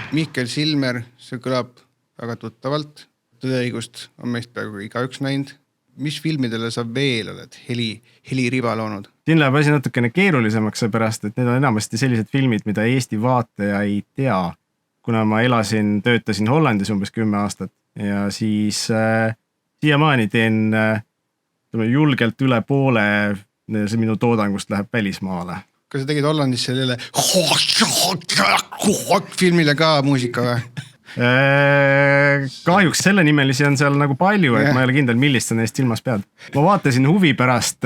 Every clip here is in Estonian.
Mihkel Silmer, see kõlab väga tuttavalt. Tõdeõigust on meist peaaegu igaüks näinud. Mis filmidele sa veel oled heliriba loonud? Siin läheb asi natukene keerulisemaks seepärast, et need on enamasti sellised filmid, mida Eesti vaataja ei tea. Kuna ma töötasin Hollandis umbes 10 aastat ja siis siiamaani teen julgelt üle poole minu toodangust läheb välismaale. Kas sa tegid Hollandis sellele filmile ka muusika või? Kahjuks selle nimelisi on seal nagu palju, et ma ei ole kindel, millist sa neist silmas pead. Ma vaatasin huvi pärast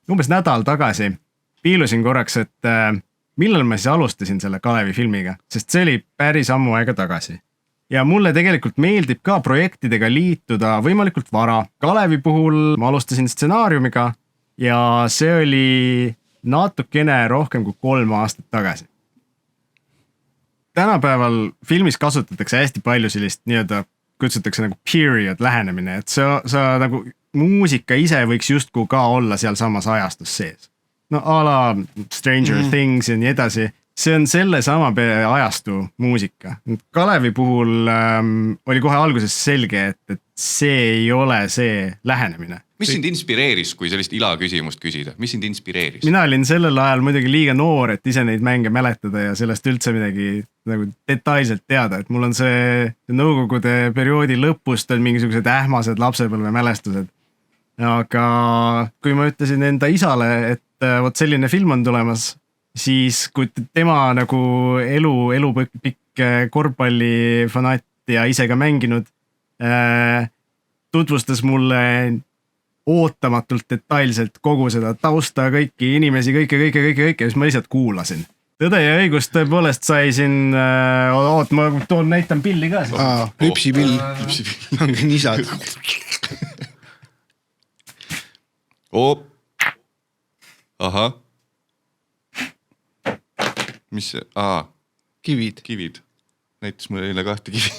umbes nädal tagasi. Piilusin korraks, et millal ma siis alustasin selle Kalevi filmiga, sest see oli päris ammu aega tagasi. Ja mulle tegelikult meeldib ka projektidega liituda võimalikult vara. Kalevi puhul ma alustasin stsenaariumiga ja see oli natukene rohkem kui 3 aastat tagasi. Tänapäeval filmis kasutatakse hästi palju sellist nii-öelda kutsutakse nagu period lähenemine, et sa nagu muusika ise võiks justku ka olla seal samas ajastus sees. No a la Stranger Things ja nii edasi. See on selle sama ajastu muusika. Kalevi puhul oli kohe alguses selge, et see ei ole see lähenemine. Mis sind inspireeris, kui sellist ila küsimust küsida? Mis sind inspireeris? Mina olin sellel ajal muidugi liiga noor, et ise neid mänge mäletada ja sellest üldse midagi nagu detailselt teada. Et mul on see nõukogude perioodi lõpust on mingisugused ähmased lapsepõlve mälestused. Aga kui ma ütlesin enda isale, et vot selline film on tulemas, siis kui tema nagu elupikk korvpallifanatt ja ise ka mänginud, tutvustas mulle ootamatult detailselt kogu seda tausta, kõiki inimesi, kõike, mis ma lihtsalt kuulasin. Tõde ja õigust tõepoolest sai siin, ma näitan pilli ka. Lüpsipill. Ongi nisad. Ahah. Mis see? Kivid. Näitas mulle eile 2 kivi.